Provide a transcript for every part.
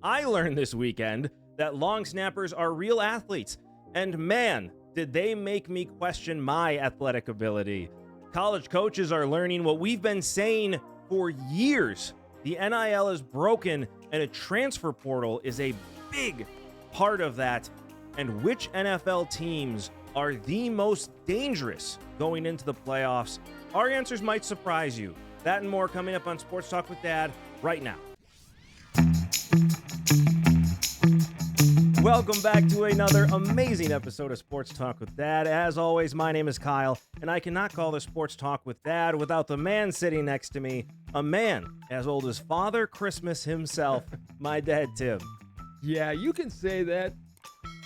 I learned this weekend that long snappers are real athletes, and man, did they make me question my athletic ability. College coaches are learning what we've been saying for years. The NIL is broken, and a transfer portal is a big part of that. And which NFL teams are the most dangerous going into the playoffs? Our answers might surprise you. That and more coming up on Sports Talk with Dad right now. Welcome back to another amazing episode of Sports Talk with Dad. As always, my name is Kyle, and I cannot call this Sports Talk with Dad without the man sitting next to me, a man as old as Father Christmas himself, my dad, Tim. Yeah, you can say that.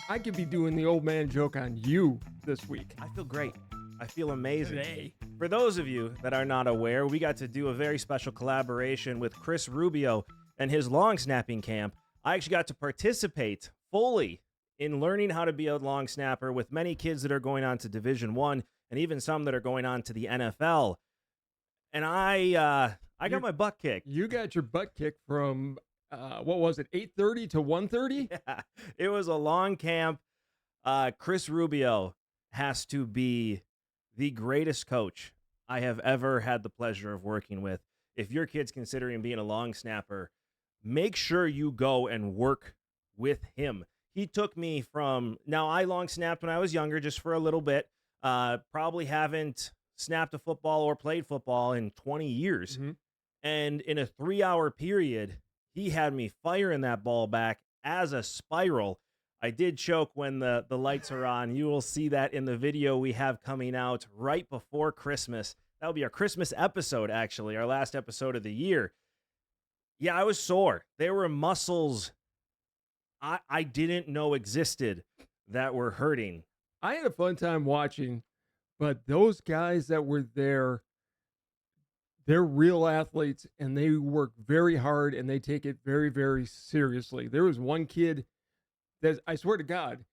I could be doing the old man joke on you this week. I feel great. I feel amazing. Today. For those of you that are not aware, we got to do a very special collaboration with Chris Rubio and his long snapping camp. I actually got to participate fully in learning how to be a long snapper with many kids that are going on to Division I and even some that are going on to the NFL. And I got my butt kicked. You got your butt kicked from, what was it, 8:30 to 1:30? Yeah, it was a long camp. Chris Rubio has to be the greatest coach I have ever had the pleasure of working with. If your kid's considering being a long snapper, make sure you go and work with him. He took me from, now I long snapped when I was younger, just for a little bit. Probably haven't snapped a football or played football in 20 years. Mm-hmm. And in a 3-hour period, he had me firing that ball back as a spiral. I did choke when the lights are on. You will see that in the video we have coming out right before Christmas. That'll be our Christmas episode, actually, our last episode of the year. Yeah, I was sore. There were muscles I didn't know existed that were hurting. I had a fun time watching, but those guys that were there, they're real athletes, and they work very hard, and they take it very, very seriously. There was one kid that, I swear to God,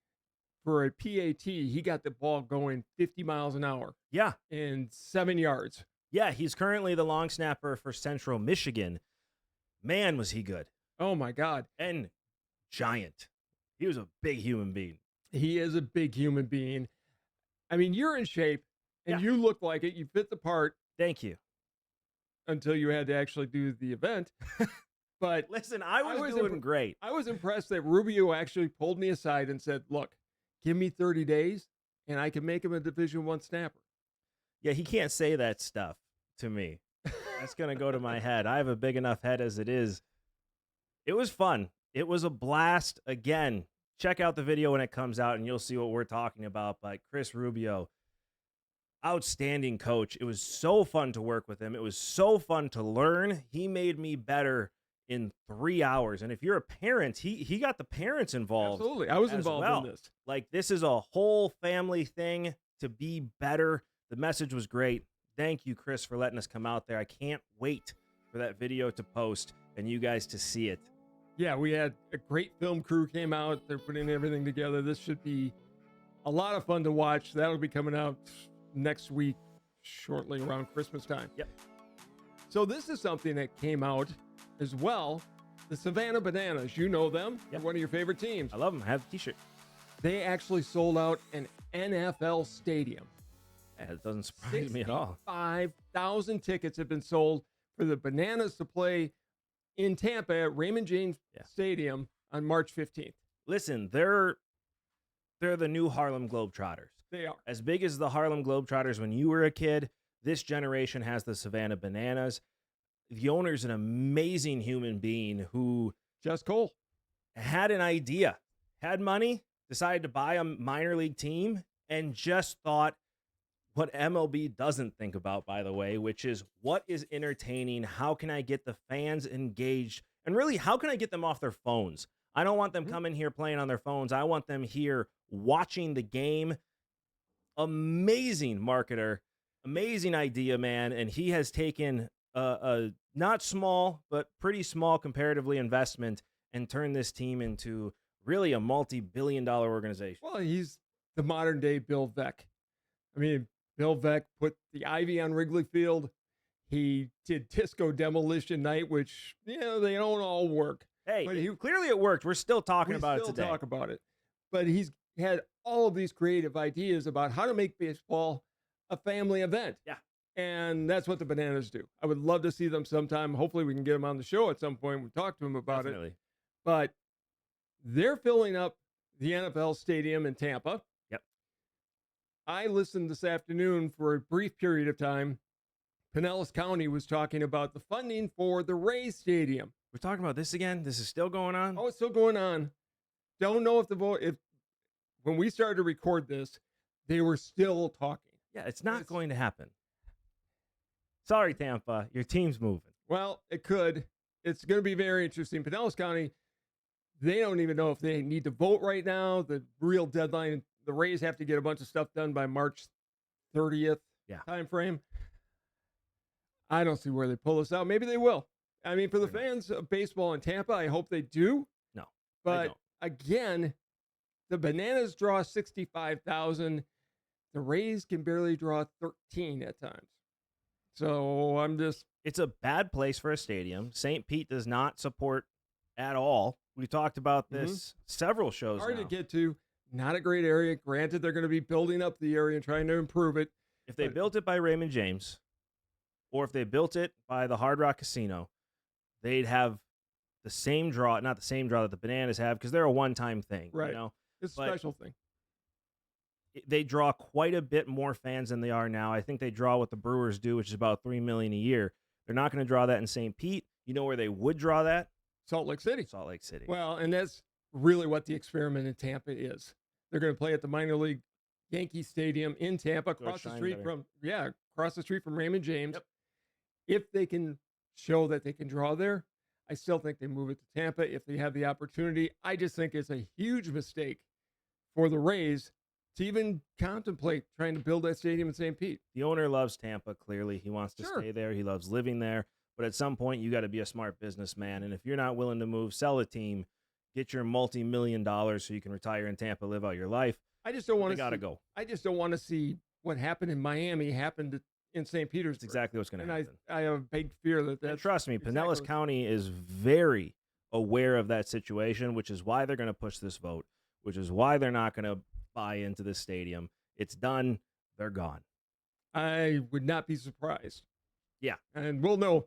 for a PAT, he got the ball going 50 miles an hour. Yeah. In 7 yards. Yeah, he's currently the long snapper for Central Michigan. Man, was he good. Oh, my God. And giant. He was a big human being. He is a big human being. I mean, you're in shape, and you look like it. You fit the part. Thank you. Until you had to actually do the event. But listen, I was doing great. I was impressed that Rubio actually pulled me aside and said, look, give me 30 days, and I can make him a Division I snapper. Yeah, he can't say that stuff to me. That's going to go to my head. I have a big enough head as it is. It was fun. It was a blast. Again, check out the video when it comes out, and you'll see what we're talking about. But Chris Rubio, outstanding coach. It was so fun to work with him. It was so fun to learn. He made me better in 3 hours. And if you're a parent, he got the parents involved. Absolutely. I was involved in this. Like, this is a whole family thing to be better. The message was great. Thank you, Chris, for letting us come out there. I can't wait for that video to post and you guys to see it. Yeah, we had a great film crew came out. They're putting everything together. This should be a lot of fun to watch. That'll be coming out next week, shortly around Christmas time. Yep. So this is something that came out as well. The Savannah Bananas, you know them. Yep. They're one of your favorite teams. I love them. I have a t-shirt. They actually sold out an NFL stadium. Yeah, it doesn't surprise me at all. 5,000 tickets have been sold for the Bananas to play in Tampa at Raymond James Stadium on March 15th. Listen, they're the new Harlem Globetrotters. They are. As big as the Harlem Globetrotters when you were a kid, this generation has the Savannah Bananas. The owner's an amazing human being who Just Cole had an idea, had money, decided to buy a minor league team, and just thought what MLB doesn't think about, by the way, which is what is entertaining? How can I get the fans engaged? And really, how can I get them off their phones? I don't want them coming here playing on their phones. I want them here watching the game. Amazing marketer, amazing idea, man. And he has taken a not small, but pretty small comparatively investment and turned this team into really a multi-billion-dollar organization. Well, he's the modern day Bill Veeck. I mean, Bill Veeck put the ivy on Wrigley Field. He did Disco Demolition Night, which, they don't all work. Hey, But clearly it worked. We're still talking we about it still today. talk about it. But he's had all of these creative ideas about how to make baseball a family event. Yeah. And that's what the Bananas do. I would love to see them sometime. Hopefully we can get them on the show at some point. We talk to them about it. Definitely. But they're filling up the NFL stadium in Tampa. Yep. I listened this afternoon for a brief period of time. Pinellas County was talking about the funding for the Rays Stadium. We're talking about this again? This is still going on? Oh, it's still going on. Don't know if when we started to record this, they were still talking. Yeah, it's not going to happen. Sorry, Tampa. Your team's moving. Well, it could. It's going to be very interesting. Pinellas County, they don't even know if they need to vote right now. The real deadline, the Rays have to get a bunch of stuff done by March 30th time frame. I don't see where they pull this out. Maybe they will. I mean, for the fans of baseball in Tampa, I hope they do. No, but again, the Bananas draw 65,000. The Rays can barely draw 13 at times. So it's a bad place for a stadium. St. Pete does not support at all. We talked about this several shows hard now. to get to. Not a great area. Granted, they're going to be building up the area and trying to improve it. If they built it by Raymond James, or if they built it by the Hard Rock Casino, they'd have the same draw, not the same draw that the Bananas have, because they're a one-time thing. Right. You know? It's a special thing. They draw quite a bit more fans than they are now. I think they draw what the Brewers do, which is about 3 million a year. They're not going to draw that in St. Pete. You know where they would draw that? Salt Lake City. Salt Lake City. Well, and that's really what the experiment in Tampa is. They're going to play at the minor league Yankee Stadium in Tampa, across the street from Raymond James. Yep. If they can show that they can draw there, I still think they move it to Tampa if they have the opportunity. I just think it's a huge mistake for the Rays to even contemplate trying to build that stadium in St. Pete. The owner loves Tampa, clearly. He wants to stay there. He loves living there. But at some point, you got to be a smart businessman. And if you're not willing to move, sell a team, get your multi-million dollars so you can retire in Tampa, live out your life. I just don't want to gotta go. I just don't want to see what happened in Miami happened in St. Petersburg. That's exactly what's going to happen. I have a big fear that that's... Trust me, Pinellas County is very aware of that situation, which is why they're going to push this vote, which is why they're not going to buy into this stadium. It's done. They're gone. I would not be surprised. Yeah. And we'll know.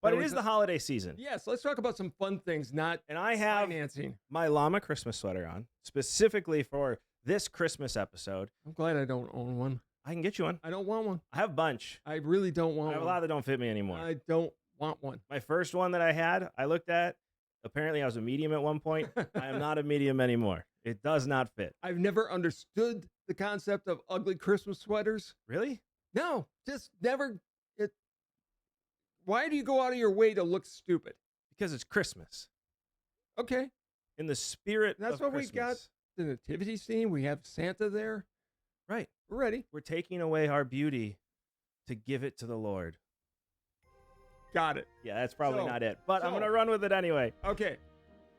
But it is the holiday season. Yes, let's talk about some fun things, And I have financing. My llama Christmas sweater on, specifically for this Christmas episode. I'm glad I don't own one. I can get you one. I don't want one. I have a bunch. I really don't want one. I have a lot that don't fit me anymore. I don't want one. My first one that I had, I looked at. Apparently, I was a medium at one point. I am not a medium anymore. It does not fit. I've never understood the concept of ugly Christmas sweaters. Really? No, just never. Why do you go out of your way to look stupid? Because it's Christmas. Okay. In the spirit That's of what Christmas. we got. The nativity scene. We have Santa there. Right. We're ready. We're taking away our beauty to give it to the Lord. Got it. Yeah, that's probably not it. But I'm going to run with it anyway. Okay.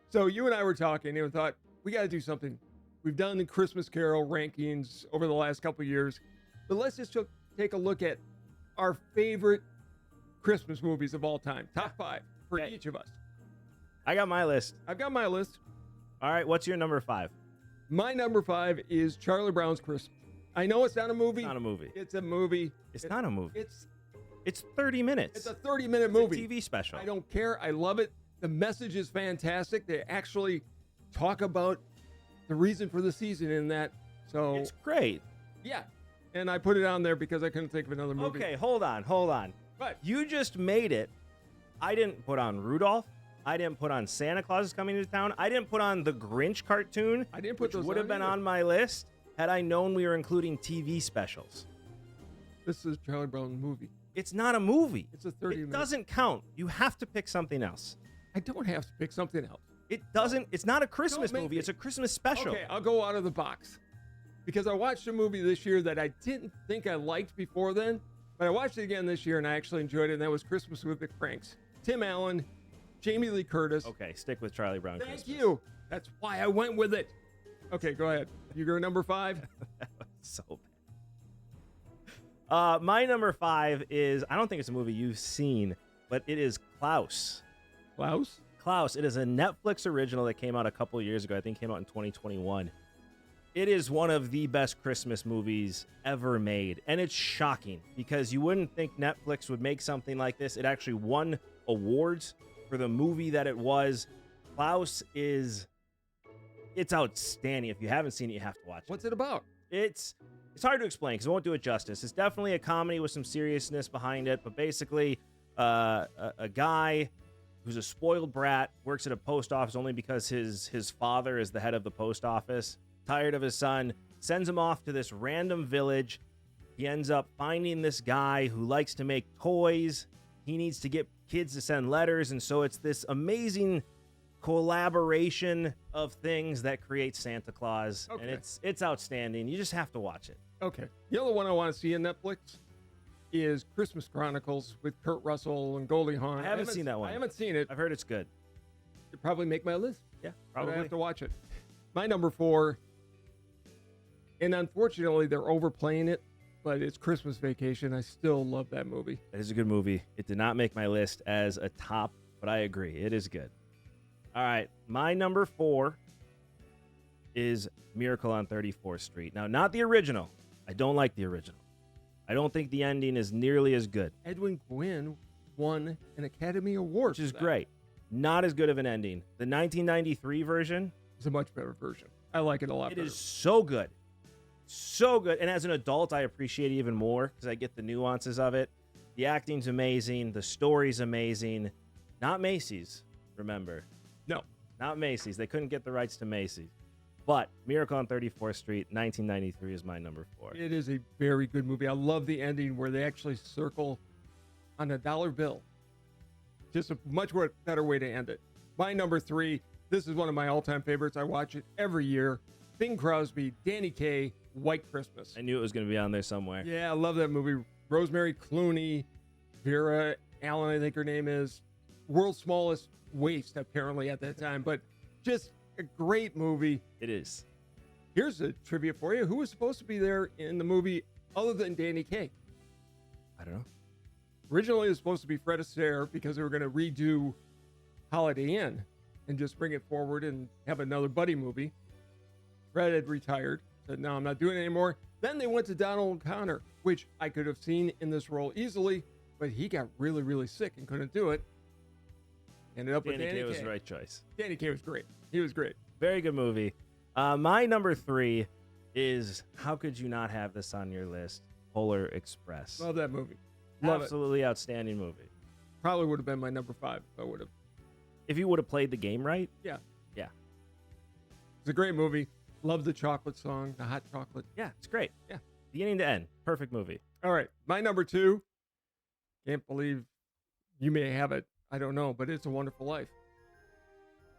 So you and I were talking and thought, we got to do something. We've done the Christmas Carol rankings over the last couple of years. But let's just take a look at our favorite Christmas movies of all time. Top 5 for each of us. I got my list. I've got my list. All right. What's your number 5? My number 5 is Charlie Brown's Christmas. I know it's not a movie. It's not a movie. It's a movie. It's not a movie. It's 30 minutes. It's a 30-minute movie. It's a TV special. I don't care. I love it. The message is fantastic. They actually talk about the reason for the season in that. So it's great. Yeah. And I put it on there because I couldn't think of another movie. Okay, hold on. What? You just made it. I didn't put on Rudolph. I didn't put on Santa Claus is Coming to Town. I didn't put on the Grinch cartoon. I didn't put those would have been either. on my list had I known we were including TV specials. This is Charlie Brown movie. It's not a movie. It's a 30 It doesn't count. You have to pick something else. I don't have to pick something else. It doesn't. It's not a Christmas Don't make movie. me. It's a Christmas special. Okay, I'll go out of the box. Because I watched a movie this year that I didn't think I liked before then, but I watched it again this year and I actually enjoyed it, and that was Christmas with the Cranks. Tim Allen, Jamie Lee Curtis. Okay, stick with Charlie Brown Thank Christmas. you. That's why I went with it. Okay, go ahead. You go number 5? That was so bad. My number 5 is, I don't think it's a movie you've seen, but it is Klaus. Klaus? Klaus. It is a Netflix original that came out a couple years ago. I think it came out in 2021. It is one of the best Christmas movies ever made. And it's shocking because you wouldn't think Netflix would make something like this. It actually won awards for the movie that it was. Klaus it's outstanding. If you haven't seen it, you have to watch it. What's it about? It's hard to explain because I won't do it justice. It's definitely a comedy with some seriousness behind it, but basically a guy who's a spoiled brat works at a post office only because his father is the head of the post office. Tired of his son, sends him off to this random village. He ends up finding this guy who likes to make toys. He needs to get kids to send letters, and so it's this amazing collaboration of things that creates Santa Claus. Okay. And it's outstanding. You just have to watch it. Okay. The other one I want to see on Netflix is Christmas Chronicles with Kurt Russell and Goldie Hawn. I haven't seen that one. I haven't seen it. I've heard it's good. It'd probably make my list. Yeah, But probably. I have to watch it. My number 4, and unfortunately they're overplaying it, but it's Christmas Vacation. I still love that movie. It is a good movie. It did not make my list as a top, but I agree. It is good. All right. My number 4 is Miracle on 34th Street. Now, not the original. I don't like the original. I don't think the ending is nearly as good, Edwin Gwynn won an Academy Award, which is for that. great. Not as good of an ending. The 1993 version, It's a much better version. I like it a lot it better. is so good. So good. And as an adult, I appreciate it even more because I get the nuances of it. The acting's amazing. The story's amazing. Not Macy's, remember. No. Not Macy's. They couldn't get the rights to Macy's. But Miracle on 34th Street, 1993 is my number 4. It is a very good movie. I love the ending where they actually circle on a dollar bill. Just a much better way to end it. My number 3, this is one of my all-time favorites. I watch it every year. Bing Crosby, Danny Kaye, White Christmas. I knew it was going to be on there somewhere. Yeah, I love that movie. Rosemary Clooney, Vera Allen, I think her name is. World's smallest waist, apparently, at that time. But just a great movie. It is. Here's a trivia for you. Who was supposed to be there in the movie other than Danny Kaye? I don't know. Originally, it was supposed to be Fred Astaire because they were going to redo Holiday Inn and just bring it forward and have another buddy movie. Fred had retired, said, no, I'm not doing it anymore. Then they went to Donald O'Connor, which I could have seen in this role easily, but he got really, really sick and couldn't do it. Ended up with Danny Danny Kaye was Kaye. the right choice. Danny Kaye was great. He was great. Very good movie. My number 3 is, how could you not have this on your list? Polar Express. Love that movie. Love it. Absolutely outstanding movie. Probably would have been my number 5 if I would have. If you would have played the game right. Yeah. Yeah. It's a great movie. Love the chocolate song, the hot chocolate. Yeah, it's great. Yeah. Beginning to end. Perfect movie. All right. My number 2. Can't believe you may have it. I don't know, but It's a Wonderful Life.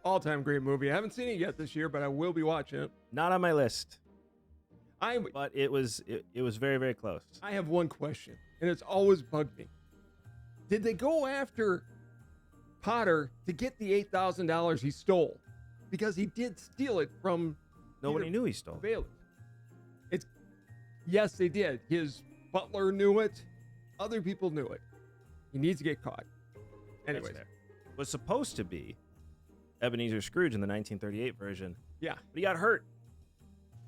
All-time great movie. I haven't seen it yet this year, but I will be watching it. Not on my list, I but it was very, very close. have one question, and it's always bugged me. Did they go after Potter to get the $8,000 he stole? Because he did steal it from Nobody Peter knew he stole. Bailey. Yes, they did. His butler knew it. Other people knew it. He needs to get caught. Anyways, Was supposed to be Ebenezer Scrooge in the 1938 version, yeah, but he got hurt.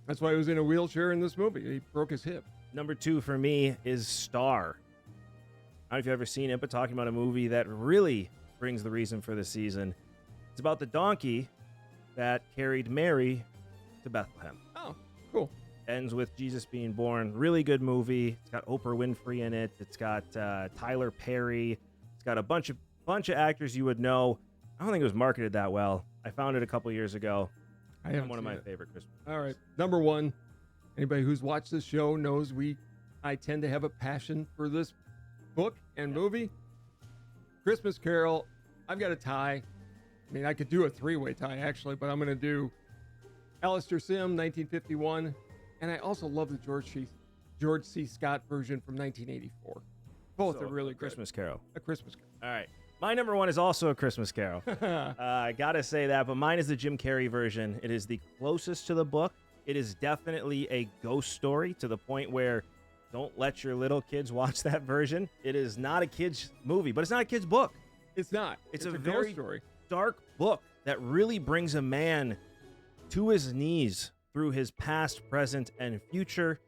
that's why he was in a wheelchair in this movie. He broke his hip. Number 2 for me is Star. I don't know if you've ever seen it, but talking about a movie that really brings the reason for the season. It's about the donkey that carried Mary to Bethlehem. Oh, cool. Ends with Jesus being born. Really good movie. It's got Oprah Winfrey in it. It's got Tyler Perry. It's got a bunch of actors you would know. I don't think it was marketed that well. I found it a couple years ago. I haven't One of seen my it. favorite Christmas. All right. Number 1. Anybody who's watched this show knows I tend to have a passion for this book and movie. Christmas Carol. I've got a tie. I mean, I could do a 3-way tie actually, but I'm going to do Alistair Sim, 1951, and I also love the George C. Scott version from 1984. Both So, are really A Christmas good. Carol. A Christmas Carol. All right. My number 1 is also A Christmas Carol. I gotta say that, but mine is the Jim Carrey version. It is the closest to the book. It is definitely a ghost story to the point where don't let your little kids watch that version. It is not a kid's movie, but it's not a kid's book. It's not. It's a a ghost very story. dark book that really brings a man to his knees through his past, present, and future,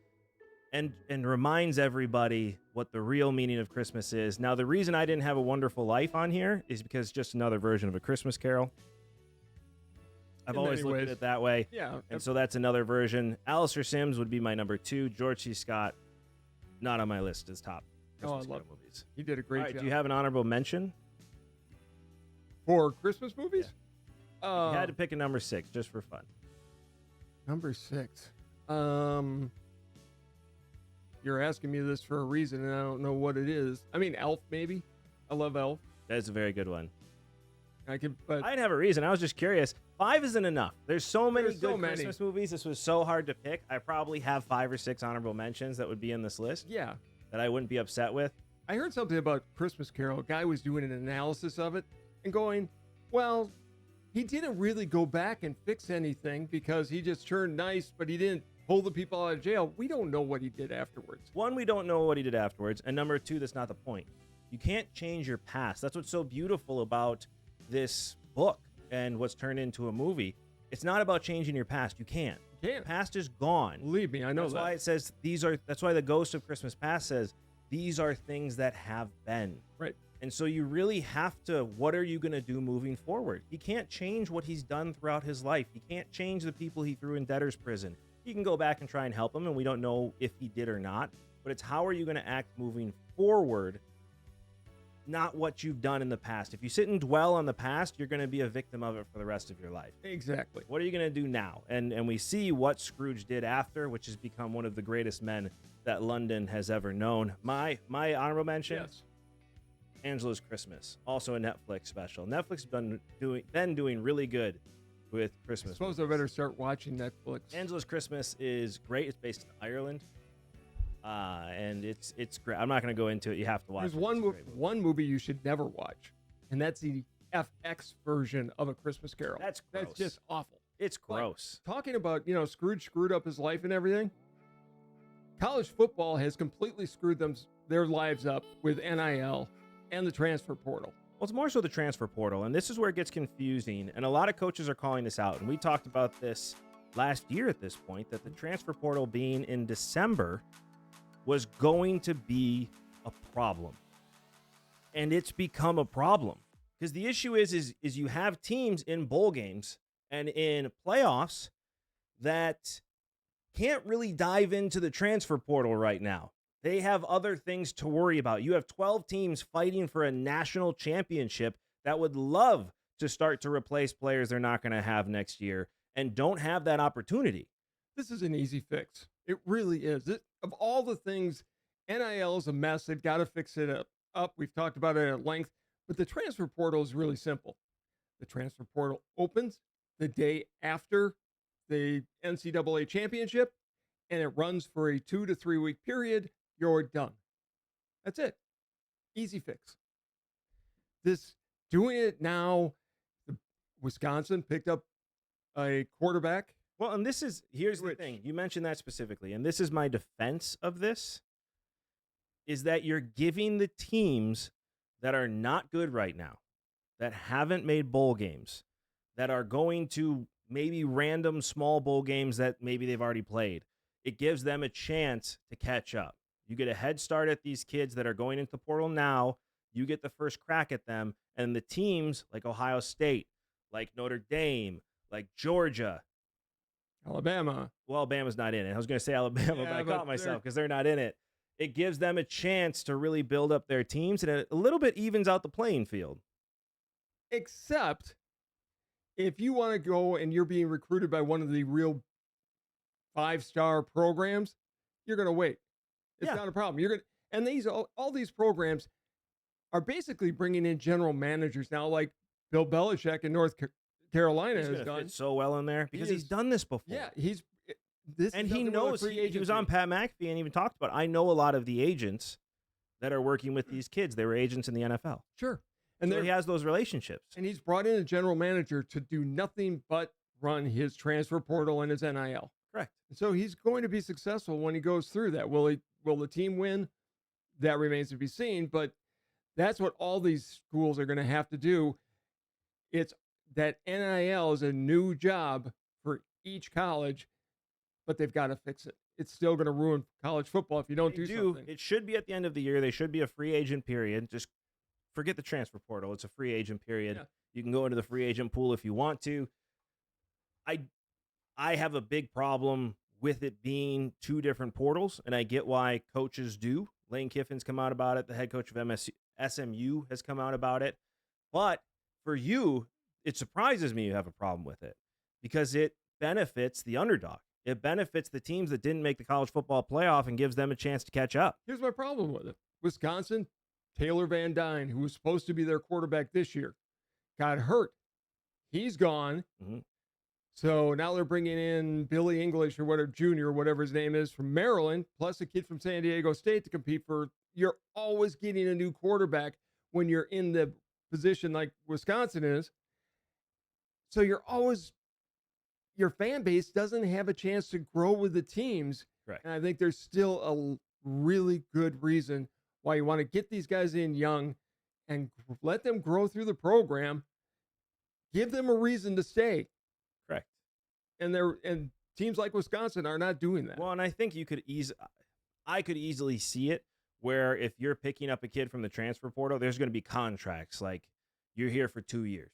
and reminds everybody what the real meaning of Christmas is. Now, the reason I didn't have A Wonderful Life on here is because it's just another version of A Christmas Carol. I've always looked at it that way. Yeah. And so that's another version. Alistair Sims would be my number 2. George C. Scott, not on my list as top Christmas Carol movies. He did a great job. Do you have an honorable mention? For Christmas movies? Yeah. You had to pick a number 6 just for fun. Number 6. You're asking me this for a reason, and I don't know what it is. I mean, Elf, maybe. I love Elf. That's a very good one. But I didn't have a reason. I was just curious. 5 isn't enough. There's so many good Christmas movies. This was so hard to pick. I probably have 5 or 6 honorable mentions that would be in this list. Yeah. That I wouldn't be upset with. I heard something about Christmas Carol. A guy was doing an analysis of it and going, well, he didn't really go back and fix anything because he just turned nice, but he didn't pull the people out of jail. We don't know what he did afterwards. 1, we don't know what he did afterwards. And number 2, that's not the point. You can't change your past. That's what's so beautiful about this book and what's turned into a movie. It's not about changing your past. You can't. You can't. Past is gone. Believe me, I know that's that. Why it says that's why the Ghost of Christmas Past says these are things that have been. Right. And so you really have to, what are you going to do moving forward? He can't change what he's done throughout his life. He can't change the people he threw in debtor's prison. He can go back and try and help them, and we don't know if he did or not. But it's how are you going to act moving forward, not what you've done in the past. If you sit and dwell on the past, you're going to be a victim of it for the rest of your life. Exactly. What are you going to do now? And we see what Scrooge did after, which has become one of the greatest men that London has ever known. My honorable mention, yes. Angela's Christmas, also a Netflix special. Netflix has been doing really good with Christmas. I suppose I better start watching Netflix. Angela's Christmas is great. It's based in Ireland. And it's great. I'm not going to go into it. You have to watch. There's one movie you should never watch, and that's the FX version of A Christmas Carol. That's gross. That's just awful. It's gross. Like, talking about, Scrooge screwed up his life and everything. College football has completely screwed their lives up with NIL and the transfer portal. Well, it's more so the transfer portal, and this is where it gets confusing, and a lot of coaches are calling this out, and we talked about this last year at this point, that the transfer portal being in December was going to be a problem. And it's become a problem. Because the issue is you have teams in bowl games and in playoffs that can't really dive into the transfer portal right now. They have other things to worry about. You have 12 teams fighting for a national championship that would love to start to replace players they're not going to have next year and don't have that opportunity. This is an easy fix. It really is. Of all the things, NIL is a mess. They've got to fix it up. We've talked about it at length. But the transfer portal is really simple. The transfer portal opens the day after the NCAA championship, and it runs for a 2 to 3 week period. You're done. That's it. Easy fix. Doing it now, Wisconsin picked up a quarterback. Well, and here's the thing. You mentioned that specifically, and this is my defense of this, is that you're giving the teams that are not good right now, that haven't made bowl games, that are going to maybe random small bowl games that maybe they've already played, it gives them a chance to catch up. You get a head start at these kids that are going into the portal now. You get the first crack at them. And the teams like Ohio State, like Notre Dame, like Georgia, Alabama. Well, Alabama's not in it. I was going to say Alabama, but I caught myself because they're not in it. It gives them a chance to really build up their teams, and it a little bit evens out the playing field. Except if you want to go and you're being recruited by one of the real 5-star programs, you're going to wait. It's not a problem. And all these programs are basically bringing in general managers now, like Bill Belichick in North Carolina has done fit so well in there because he's done this before. Yeah, he knows. He was on Pat McAfee and even talked about it. I know a lot of the agents that are working with these kids. They were agents in the NFL. Sure. And so he has those relationships. And he's brought in a general manager to do nothing but run his transfer portal and his NIL. Correct. And so he's going to be successful when he goes through that. Will the team win? That remains to be seen. But that's what all these schools are going to have to do. It's that NIL is a new job for each college, but they've got to fix it. It's still going to ruin college football if you don't They do do. something. It should be at the end of the year. They should be a free agent period. Just forget the transfer portal. It's a free agent period. Yeah. You can go into the free agent pool if you want to. I I have a big problem with it being two different portals, and I get why coaches do. Lane Kiffin's come out about it. The head coach of SMU has come out about it. But for you, it surprises me you have a problem with it because it benefits the underdog. It benefits the teams that didn't make the college football playoff and gives them a chance to catch up. Here's my problem with it. Wisconsin, Taylor Van Dyne, who was supposed to be their quarterback this year, got hurt. He's gone. Mm-hmm. So now they're bringing in Billy English or whatever, Junior, whatever his name is, from Maryland, plus a kid from San Diego State to compete for. You're always getting a new quarterback when you're in the position like Wisconsin is. So you're always, your fan base doesn't have a chance to grow with the teams. Right. And I think there's still a really good reason why you want to get these guys in young and let them grow through the program. Give them a reason to stay. Correct. And teams like Wisconsin are not doing that. Well, and I think I could easily see it where if you're picking up a kid from the transfer portal, there's going to be contracts like you're here for 2 years.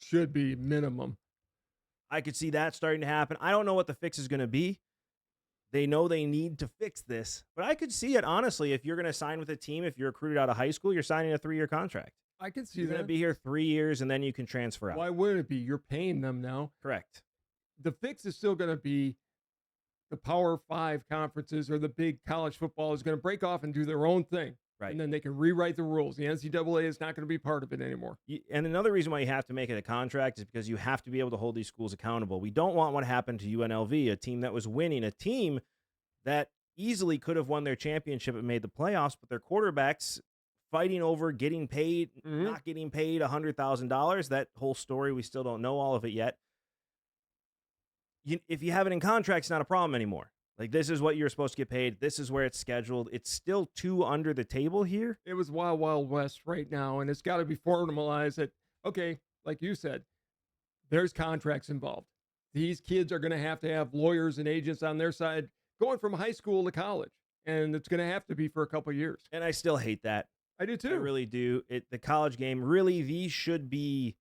Should be minimum. I could see that starting to happen. I don't know what the fix is going to be. They know they need to fix this, but I could see it honestly. If you're going to sign with a team, if you're recruited out of high school, you're signing a 3-year contract. I can see You're that. going to be here 3 years and then you can transfer out. Why wouldn't it be? You're paying them now. Correct. The fix is still going to be the Power 5 conferences or the big college football is going to break off and do their own thing. Right. And then they can rewrite the rules. The NCAA is not going to be part of it anymore. And another reason why you have to make it a contract is because you have to be able to hold these schools accountable. We don't want what happened to UNLV, a team that was winning, a team that easily could have won their championship and made the playoffs, but their quarterbacks fighting over getting paid, not getting paid $100,000. That whole story, we still don't know all of it yet. If you have it in contract, it's not a problem anymore. Like, this is what you're supposed to get paid. This is where it's scheduled. It's still too under the table here. It was wild, wild west right now, and it's got to be formalized that, okay, like you said, there's contracts involved. These kids are going to have lawyers and agents on their side going from high school to college, and it's going to have to be for a couple of years. And I still hate that. I do too. I really do. The college game, really, these should be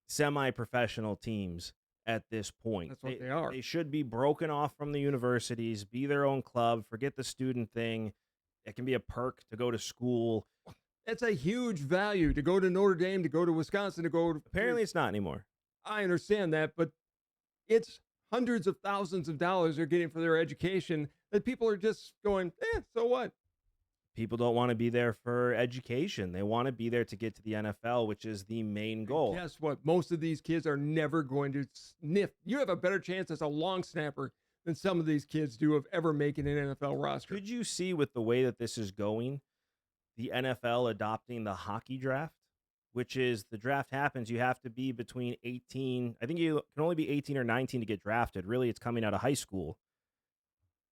semi-professional teams at this point. That's what they are. They should be broken off from the universities, be their own club, forget the student thing. It can be a perk to go to school. That's a huge value to go to Notre Dame, to go to Wisconsin, to go to... Apparently it's not anymore. I understand that, but it's hundreds of thousands of dollars they're getting for their education that people are just going, so what? People don't want to be there for education. They want to be there to get to the NFL, which is the main goal. And guess what? Most of these kids are never going to sniff. You have a better chance as a long snapper than some of these kids do of ever making an NFL roster. Could you see with the way that this is going, the NFL adopting the hockey draft, which is the draft happens, you have to be between 18. I think you can only be 18 or 19 to get drafted. Really, it's coming out of high school.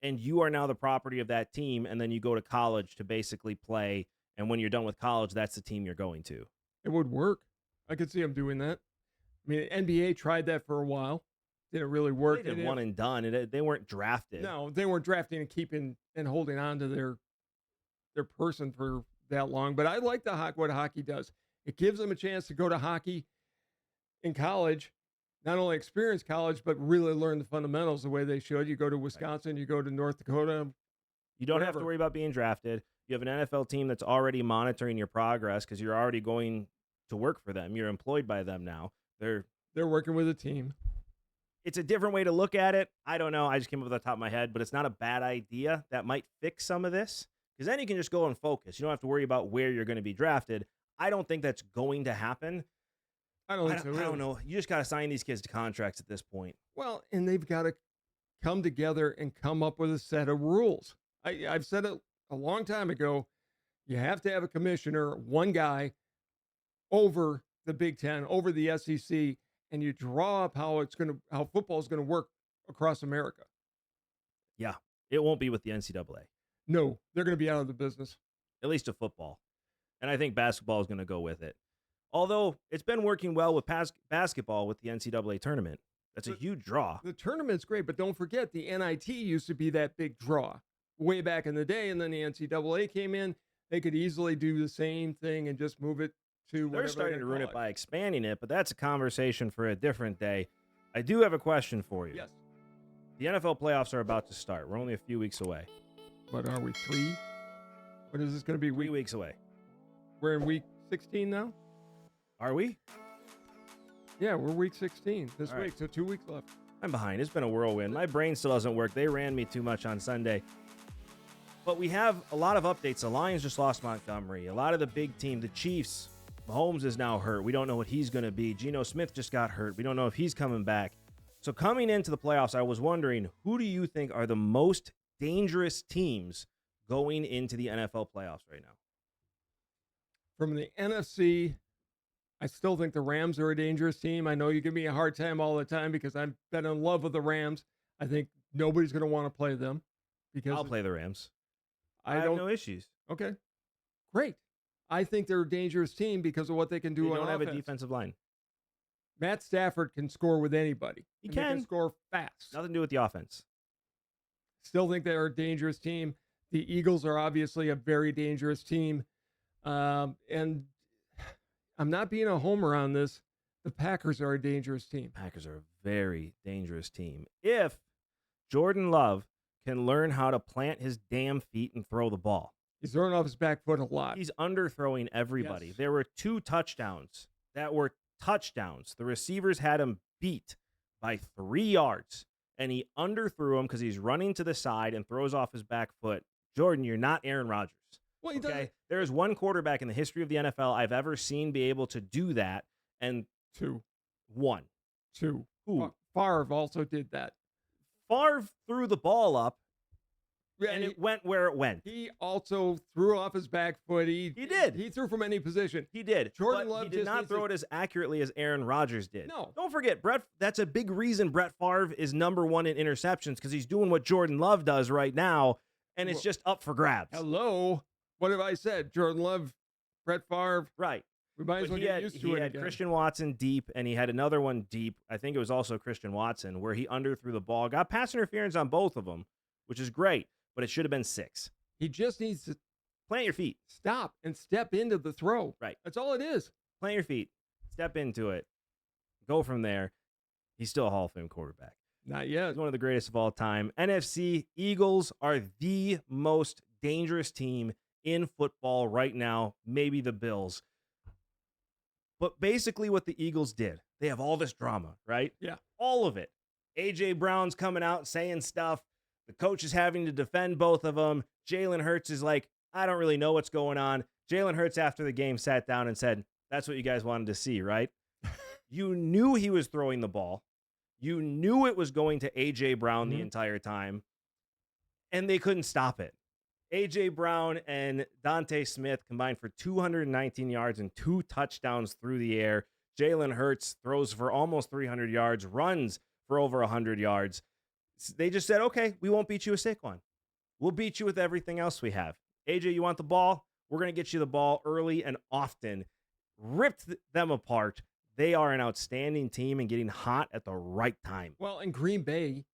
And you are now the property of that team, and then you go to college to basically play. And when you're done with college, that's the team you're going to. It would work. I could see them doing that. I mean, NBA tried that for a while. Didn't really work. They did one and done. They weren't drafted. No, they weren't drafting and keeping and holding on to their person for that long. But I like what hockey does. It gives them a chance to go to hockey in college, not only experience college, but really learn the fundamentals the way they should. You go to Wisconsin, you go to North Dakota. You don't have to worry about being drafted. You have an NFL team that's already monitoring your progress because you're already going to work for them. You're employed by them now. They're working with a team. It's a different way to look at it. I don't know. I just came up with the top of my head, but it's not a bad idea. That might fix some of this because then you can just go and focus. You don't have to worry about where you're going to be drafted. I don't think that's going to happen. I don't know. You just got to sign these kids to contracts at this point. Well, and they've got to come together and come up with a set of rules. I've said it a long time ago. You have to have a commissioner, one guy, over the Big Ten, over the SEC, and you draw up how football is going to work across America. Yeah, it won't be with the NCAA. No, they're going to be out of the business. At least of football. And I think basketball is going to go with it. Although it's been working well with basketball with the NCAA tournament. That's a huge draw. The tournament's great, but don't forget the NIT used to be that big draw way back in the day, and then the NCAA came in. They could easily do the same thing and just move it to whatever They're starting to ruin call it by expanding it, but that's a conversation for a different day. I do have a question for you. Yes. The NFL playoffs are about to start. We're only a few weeks away. What are we, 3? What is this going to be? 3 weeks away. We're in week 16 now? Are we? Yeah, we're week 16 this All week, right. so 2 weeks left. I'm behind. It's been a whirlwind. My brain still doesn't work. They ran me too much on Sunday. But we have a lot of updates. The Lions just lost Montgomery. A lot of the big team, the Chiefs, Mahomes is now hurt. We don't know what he's going to be. Geno Smith just got hurt. We don't know if he's coming back. So coming into the playoffs, I was wondering, who do you think are the most dangerous teams going into the NFL playoffs right now? From the NFC, I still think the Rams are a dangerous team. I know you give me a hard time all the time because I've been in love with the Rams. I think nobody's going to want to play them because I'll play the Rams. I have don't. no issues. Okay, great. I think they're a dangerous team because of what they can do They on don't have offense. a defensive line. Matt Stafford can score with anybody. He and they can. score fast. Nothing to do with the offense. Still think they're a dangerous team. The Eagles are obviously a very dangerous team. And I'm not being a homer on this. The Packers are a dangerous team. Packers are a very dangerous team. If Jordan Love can learn how to plant his damn feet and throw the ball. He's throwing off his back foot a lot. He's underthrowing everybody. Yes. There were 2 touchdowns that were touchdowns. The receivers had him beat by 3 yards, and he underthrew him because he's running to the side and throws off his back foot. Jordan, you're not Aaron Rodgers. Well, he Okay? does. There is one quarterback in the history of the NFL I've ever seen be able to do that, and 2. one. Who? Favre also did that. Favre threw the ball up, Yeah, and it went where it went. he also threw off his back foot. He did. He threw from any position. He did. Jordan but Love he did just not needs throw to- it as accurately as Aaron Rodgers did. No. Don't forget, that's a big reason Brett Favre is number 1 in interceptions because he's doing what Jordan Love does right now, and it's just up for grabs. Hello. What have I said? Jordan Love, Brett Favre. Right. We might as But well he get had, used to he it had again. Christian Watson deep, and he had another one deep. I think it was also Christian Watson, where he underthrew the ball. Got pass interference on both of them, which is great, but it should have been 6. He just needs to Plant your feet. stop and step into the throw. Right. That's all it is. Plant your feet. Step into it. Go from there. He's still a Hall of Fame quarterback. Not yet. He's one of the greatest of all time. NFC Eagles are the most dangerous team in football right now, maybe the Bills. But basically what the Eagles did, they have all this drama, right? Yeah. All of it. A.J. Brown's coming out saying stuff. The coach is having to defend both of them. Jalen Hurts is like, I don't really know what's going on. Jalen Hurts after the game sat down and said, that's what you guys wanted to see, right? You knew he was throwing the ball. You knew it was going to A.J. Brown the entire time, and they couldn't stop it. A.J. Brown and Dante Smith combined for 219 yards and 2 touchdowns through the air. Jalen Hurts throws for almost 300 yards, runs for over 100 yards. They just said, okay, we won't beat you with Saquon. We'll beat you with everything else we have. AJ, you want the ball? We're going to get you the ball early and often. Ripped them apart. They are an outstanding team and getting hot at the right time. Well, and Green Bay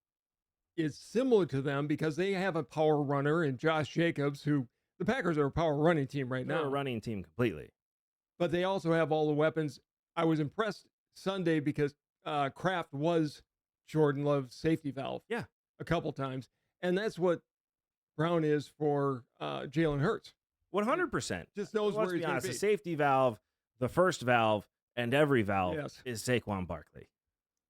is similar to them because they have a power runner in Josh Jacobs, who the Packers are a power running team right They're now. a running team completely. But they also have all the weapons. I was impressed Sunday because Kraft was Jordan Love's safety valve. Yeah. A couple times. And that's what Brown is for Jalen Hurts. 100%. Just knows Let's where he's be going honest, to be. the safety valve, the first valve, and every valve Yes. is Saquon Barkley.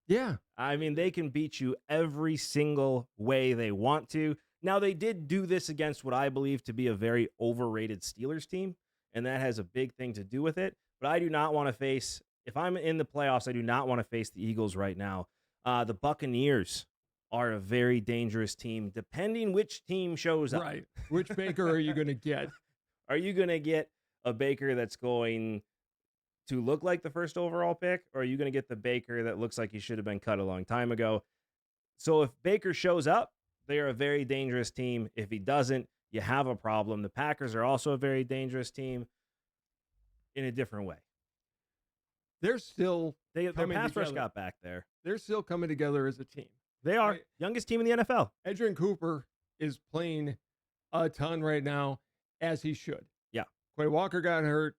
Yeah. I mean, they can beat you every single way they want to. Now, they did do this against what I believe to be a very overrated Steelers team, and that has a big thing to do with it. But I do not want to face, if I'm in the playoffs, I do not want to face the Eagles right now. The Buccaneers are a very dangerous team, depending which team shows up. Right. Which Baker are you going to get? Are you going to get a Baker that's going to look like the first overall pick, or are you going to get the Baker that looks like he should have been cut a long time ago? So if Baker shows up, they are a very dangerous team. If he doesn't, you have a problem. The Packers are also a very dangerous team in a different way. they're still Their coming pass rush together. got back there. They're still coming together as a team. They are Right. youngest team in the NFL. Edgerrin Cooper is playing a ton right now, as he should. Yeah. Quay Walker got hurt.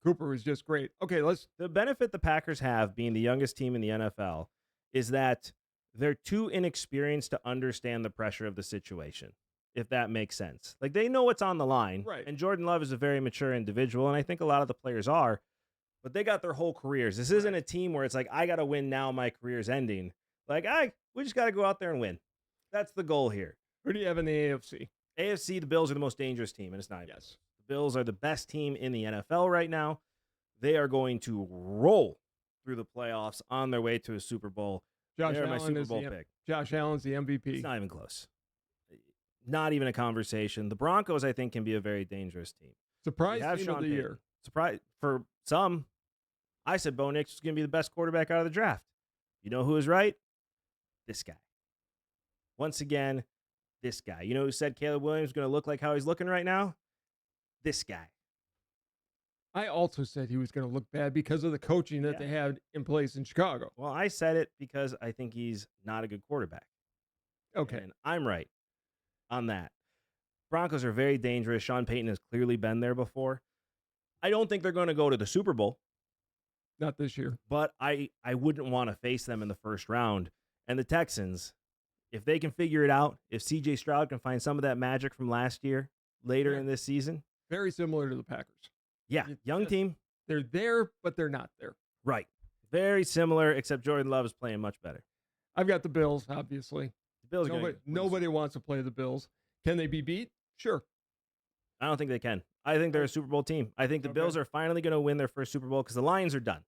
Cooper was just great. Okay, The benefit the Packers have being the youngest team in the NFL is that they're too inexperienced to understand the pressure of the situation, if that makes sense. Like, they know what's on the line. Right. And Jordan Love is a very mature individual, and I think a lot of the players are, but they got their whole careers. This isn't a team where it's like, I got to win now, my career's ending. Like, we just got to go out there and win. That's the goal here. Who do you have in the AFC? AFC, the Bills are the most dangerous team, and it's not even. Yes. The Bills are the best team in the NFL right now. They are going to roll through the playoffs on their way to a Super Bowl. They're my Super Bowl pick. Josh Allen's the MVP. It's not even close. Not even a conversation. The Broncos, I think, can be a very dangerous team. Surprise have team Sean of the Payton. year. Surprise for some. I said Bo Nix was going to be the best quarterback out of the draft. You know who was right? This guy. Once again, this guy. You know who said Caleb Williams is going to look like how he's looking right now? This guy. I also said he was going to look bad because of the coaching that they had in place in Chicago. Well, I said it because I think he's not a good quarterback. Okay. And I'm right on that. Broncos are very dangerous. Sean Payton has clearly been there before. I don't think they're going to go to the Super Bowl. Not this year. But I wouldn't want to face them in the first round. And the Texans, if they can figure it out, if C.J. Stroud can find some of that magic from last year later in this season. Very similar to the Packers. Yeah, young team. They're there, but they're not there. Right. Very similar, except Jordan Love is playing much better. I've got the Bills, obviously. The Bills nobody wants to play the Bills. Can they be beat? Sure. I don't think they can. I think they're a Super Bowl team. I think the Bills are finally going to win their first Super Bowl because the Lions are done.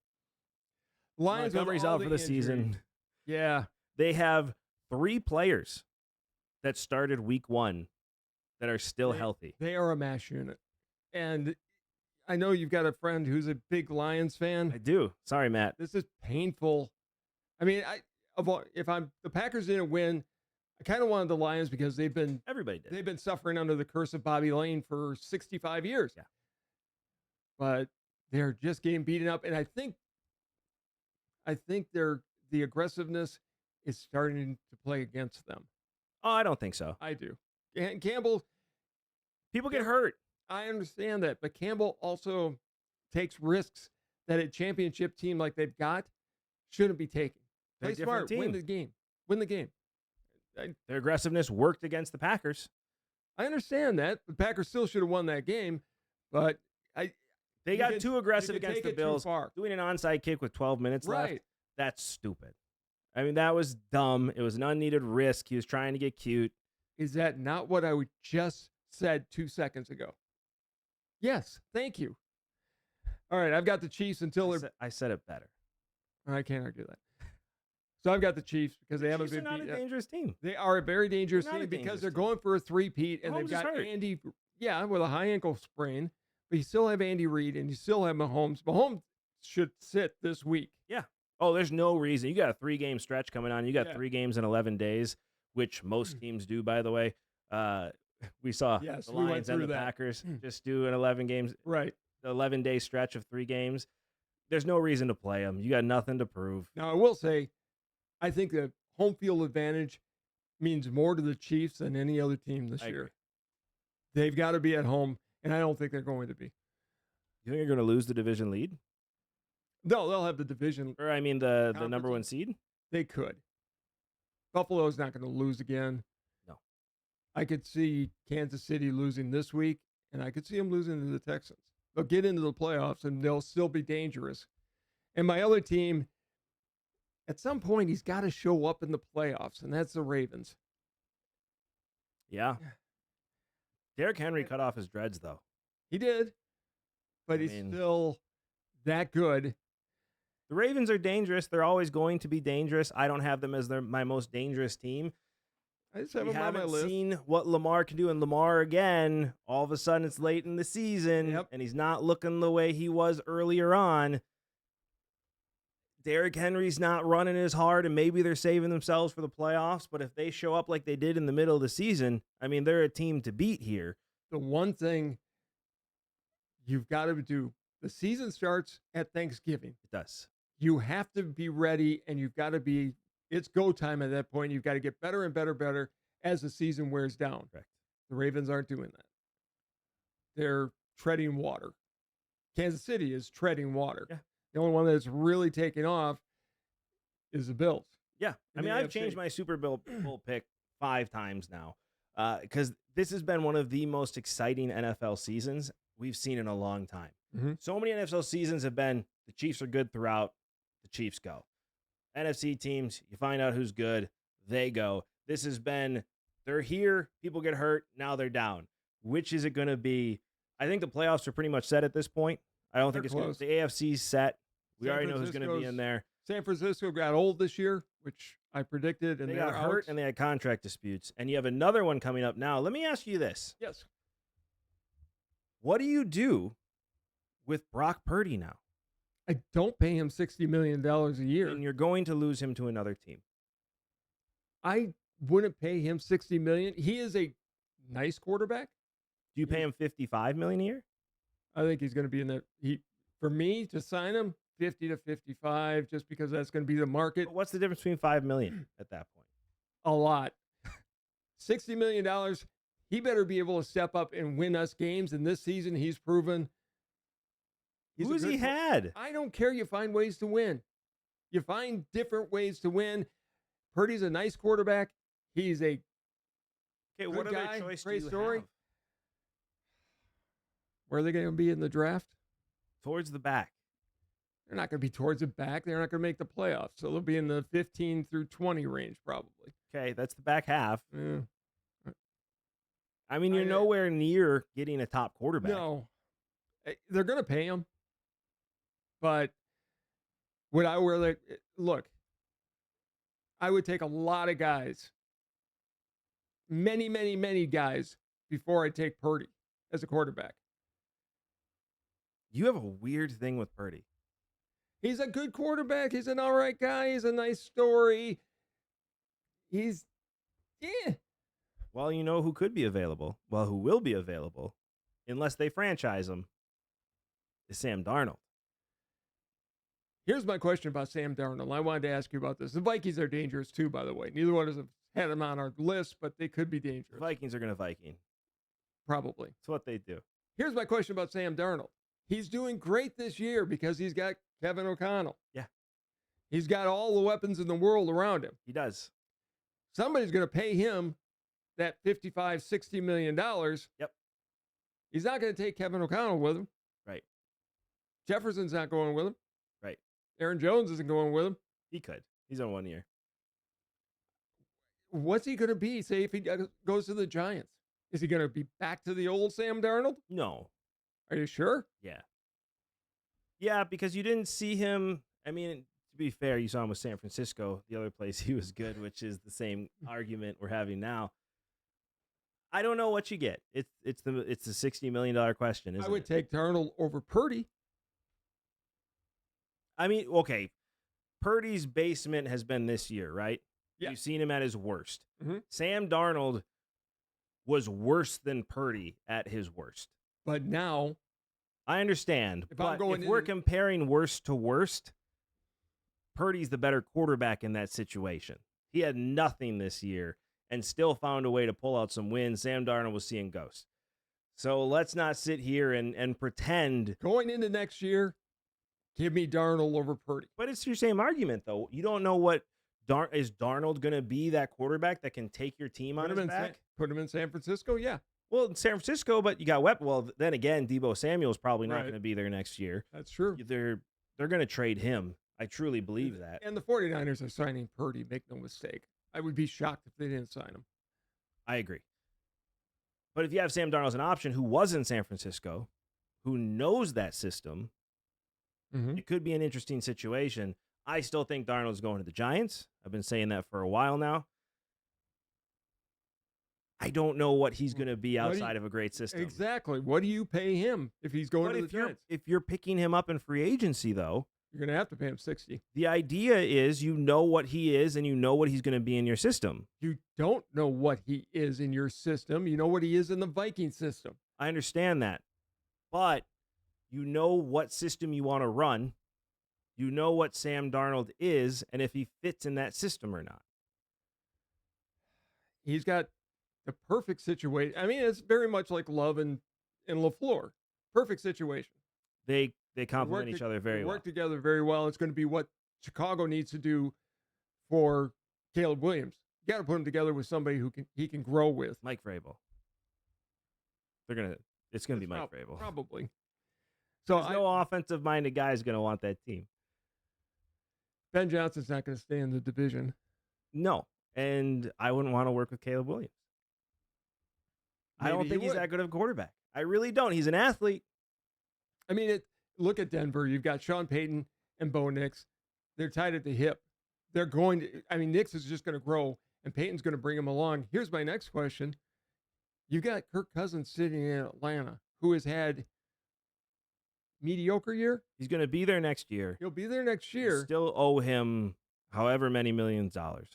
Lions Montgomery's out for the season. Yeah. They have 3 players that started week 1 that are still healthy. They are a mash unit. And I know you've got a friend who's a big Lions fan. I do. Sorry, Matt. This is painful. I mean, if the Packers didn't win, I kind of wanted the Lions because everybody did. They've been suffering under the curse of Bobby Lane for 65 years. Yeah. But they're just getting beaten up, and I think the aggressiveness is starting to play against them. Oh, I don't think so. I do. And Campbell, people get hurt. I understand that, but Campbell also takes risks that a championship team like they've got shouldn't be taking. Play smart, win the game. Win the game. Their aggressiveness worked against the Packers. I understand that. The Packers still should have won that game, but they got too aggressive against the Bills. Doing an onside kick with 12 minutes left, that's stupid. I mean, that was dumb. It was an unneeded risk. He was trying to get cute. Is that not what I just said 2 seconds ago? Yes, thank you. All right, I've got the Chiefs until I said it better. I can't argue that. So I've got the Chiefs because they haven't been beat. They're not a dangerous team. They are a very dangerous team because they're going for a three-peat, and they've got Andy, with a high ankle sprain, but you still have Andy Reid, and you still have Mahomes. Mahomes should sit this week. Yeah. Oh, there's no reason. You got a 3-game stretch coming on. You got 3 games in 11 days, which most teams do, by the way. We saw the Lions and the Packers just do an 11 games. Right. The 11-day stretch of 3 games. There's no reason to play them. You got nothing to prove. Now, I will say, I think the home field advantage means more to the Chiefs than any other team this year. They've got to be at home, and I don't think they're going to be. You think you're going to lose the division lead? No, they'll have the division. Or, I mean, the number 1 seed? They could. Buffalo's not going to lose again. No. I could see Kansas City losing this week, and I could see them losing to the Texans. They'll get into the playoffs, and they'll still be dangerous. And my other team, at some point, he's got to show up in the playoffs, and that's the Ravens. Yeah. Derrick Henry cut off his dreads, though. He did, but he's still that good. The Ravens are dangerous. They're always going to be dangerous. I don't have them as my most dangerous team. I just have them on my list. Seen what Lamar can do, and Lamar again. All of a sudden, it's late in the season, and he's not looking the way he was earlier on. Derrick Henry's not running as hard, and maybe they're saving themselves for the playoffs. But if they show up like they did in the middle of the season, I mean, they're a team to beat here. The one thing you've got to do, the season starts at Thanksgiving. It does. You have to be ready, and you've got to be, it's go time at that point. You've got to get better and better as the season wears down. Correct. The Ravens aren't doing that. They're treading water. Kansas City is treading water. Yeah. The only one that's really taken off is the Bills. Yeah. I mean, I've changed my Super Bowl pick 5 times now because this has been one of the most exciting NFL seasons we've seen in a long time. Mm-hmm. So many NFL seasons have been the Chiefs are good throughout, the Chiefs go. NFC teams, you find out who's good, they go. This has been, they're here, people get hurt, now they're down. Which is it going to be? I think the playoffs are pretty much set at this point. I don't think it's going to, the AFC's set. We already know who's going to be in there. San Francisco got old this year, which I predicted, and they got hurt and they had contract disputes. And you have another one coming up now. Let me ask you this. Yes. What do you do with Brock Purdy now? I don't pay him $60 million a year. And you're going to lose him to another team. I wouldn't pay him $60 million. He is a nice quarterback. Do you pay him $55 million a year? I think he's going to be in that. For me to sign him, 50 to 55, just because that's going to be the market. But what's the difference between $5 million at that point? A lot. $60 million. He better be able to step up and win us games. And this season, he's proven. Who's he had? I don't care. You find ways to win. You find different ways to win. Purdy's a nice quarterback. He's a okay. What other choice do you story. have? Where are they going to be in the draft? Towards the back. They're not going to be towards the back. They're not going to make the playoffs. So they'll be in the 15 through 20 range probably. Okay, that's the back half. Yeah. I mean, you're nowhere near getting a top quarterback. No. They're going to pay him. But would I wear like, look, I would take a lot of guys, many guys before I take Purdy as a quarterback. You have a weird thing with Purdy. He's a good quarterback. He's an all right guy. He's a nice story. He's, yeah. Well, you know who could be available? Well, who will be available, unless they franchise him, is Sam Darnold. Here's my question about Sam Darnold. I wanted to ask you about this. The Vikings are dangerous too, by the way. Neither one of us have had them on our list, but they could be dangerous. The Vikings are going to Viking. Probably. It's what they do. Here's my question about Sam Darnold. He's doing great this year because he's got Kevin O'Connell. Yeah. He's got all the weapons in the world around him. He does. Somebody's going to pay him that $55, $60 million. Yep. He's not going to take Kevin O'Connell with him. Right. Jefferson's not going with him. Right. Aaron Jones isn't going with him. He could. He's on 1 year. What's he going to be, say, if he goes to the Giants? Is he going to be back to the old Sam Darnold? No. Are you sure? Yeah. Yeah, because you didn't see him. I mean, to be fair, you saw him with San Francisco, the other place he was good, which is the same argument we're having now. I don't know what you get. It's the $60 million question, isn't it? I would take Darnold over Purdy. I mean, okay, Purdy's basement has been this year, right? Yeah. You've seen him at his worst. Mm-hmm. Sam Darnold was worse than Purdy at his worst. But now, I understand. If we're comparing worst to worst, Purdy's the better quarterback in that situation. He had nothing this year and still found a way to pull out some wins. Sam Darnold was seeing ghosts. So let's not sit here and pretend. Going into next year, give me Darnold over Purdy. But it's your same argument, though. You don't know what is Darnold going to be, that quarterback that can take your team on his back? Put him in San Francisco, yeah. Well, in San Francisco, but you got weapon. Well, then again, Deebo Samuel's probably not going to be there next year. That's true. They're going to trade him. I truly believe that. And the 49ers are signing Purdy, make no mistake. I would be shocked if they didn't sign him. I agree. But if you have Sam Darnold as an option who was in San Francisco, who knows that system, it could be an interesting situation. I still think Darnold's going to the Giants. I've been saying that for a while now. I don't know what he's going to be outside of a great system. Exactly. What do you pay him if he's going to the Giants? If you're picking him up in free agency, though, you're going to have to pay him $60. The idea is you know what he is and you know what he's going to be in your system. You don't know what he is in your system. You know what he is in the Viking system. I understand that. But You know what system you want to run. You know what Sam Darnold is and if he fits in that system or not. He's got the perfect situation. I mean, it's very much like Love and LaFleur. Perfect situation. They complement each other very well. Work together very well. It's going to be what Chicago needs to do for Caleb Williams. You got to put him together with somebody who he can grow with. Mike Vrabel. It's gonna be Mike Vrabel. Probably. So no offensive minded guy is gonna want that team. Ben Johnson's not gonna stay in the division. No. And I wouldn't want to work with Caleb Williams. I don't think he's that good of a quarterback. I really don't. He's an athlete. I mean, look at Denver. You've got Sean Payton and Bo Nix. They're tied at the hip. They're going to, I mean, Nix is just going to grow, and Payton's going to bring him along. Here's my next question. You got Kirk Cousins sitting in Atlanta, who has had mediocre year. He's going to be there next year. He'll be there next year. You still owe him however many millions dollars.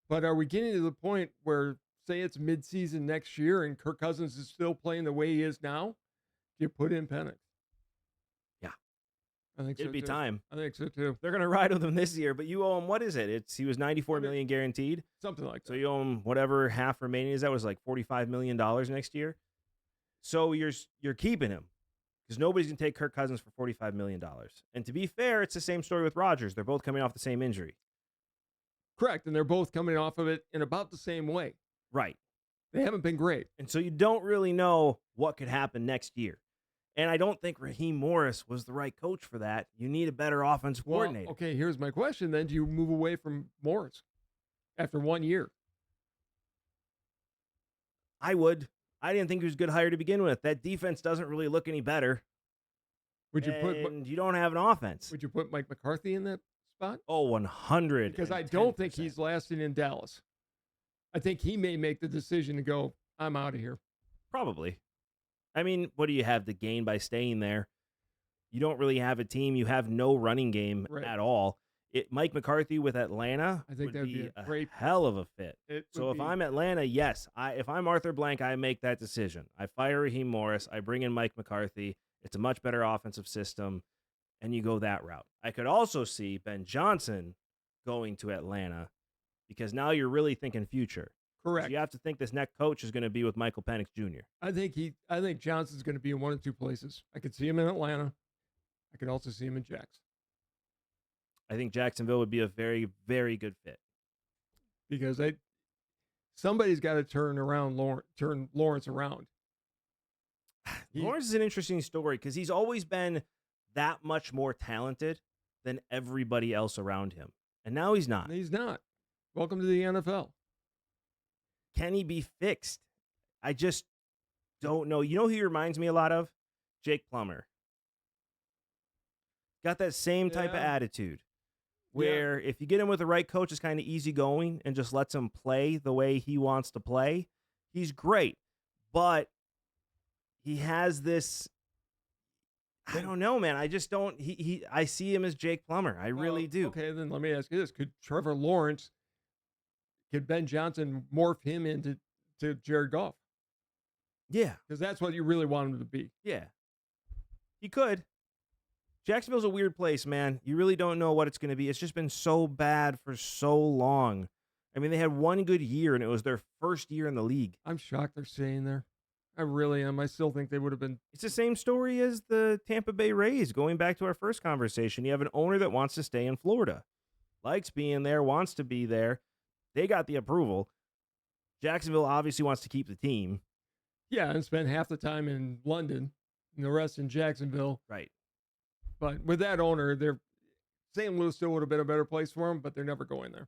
But are we getting to the point where, say it's midseason next year and Kirk Cousins is still playing the way he is now? You put in Penix. Yeah. I think It'd be time. I think so too. They're going to ride with him this year, but you owe him, what is it? He was $94 million guaranteed. Something like that. So you owe him whatever half remaining is. That was like $45 million next year. So you're keeping him because nobody's going to take Kirk Cousins for $45 million. And to be fair, it's the same story with Rodgers. They're both coming off the same injury. Correct, and they're both coming off of it in about the same way. Right. They haven't been great. And so you don't really know what could happen next year. And I don't think Raheem Morris was the right coach for that. You need a better offensive coordinator. Okay, here's my question then. Do you move away from Morris after 1 year? I would. I didn't think he was a good hire to begin with. That defense doesn't really look any better. You don't have an offense. Would you put Mike McCarthy in that spot? Oh, 100. Because I don't think he's lasting in Dallas. I think he may make the decision to go, I'm out of here. Probably. I mean, what do you have to gain by staying there? You don't really have a team. You have no running game at all. Mike McCarthy with Atlanta, I think that would be a great hell of a fit. So if I'm Atlanta, yes. If I'm Arthur Blank, I make that decision. I fire Raheem Morris. I bring in Mike McCarthy. It's a much better offensive system, and you go that route. I could also see Ben Johnson going to Atlanta because now you're really thinking future. Correct. So you have to think this next coach is going to be with Michael Penix Jr. I think Johnson's going to be in one of two places. I could see him in Atlanta. I could also see him in Jackson. I think Jacksonville would be a very, very good fit. Because somebody's got to turn Lawrence around. Lawrence is an interesting story because he's always been that much more talented than everybody else around him. And now he's not. He's not. Welcome to the NFL. Can he be fixed? I just don't know. You know who he reminds me a lot of? Jake Plummer. Got that same type of attitude where if you get him with the right coach, it's kind of easygoing and just lets him play the way he wants to play. He's great. But he has this, I don't know, man. I just don't, I see him as Jake Plummer. I really do. Okay, then let me ask you this. Could Ben Johnson morph him into Jared Goff? Yeah. Because that's what you really want him to be. Yeah. He could. Jacksonville's a weird place, man. You really don't know what it's going to be. It's just been so bad for so long. I mean, they had one good year, and it was their first year in the league. I'm shocked they're staying there. I really am. I still think they would have been. It's the same story as the Tampa Bay Rays. Going back to our first conversation, you have an owner that wants to stay in Florida. Likes being there, wants to be there. They got the approval. Jacksonville obviously wants to keep the team. Yeah, and spend half the time in London and the rest in Jacksonville. Right. But with that owner, St. Louis still would have been a better place for them, but they're never going there.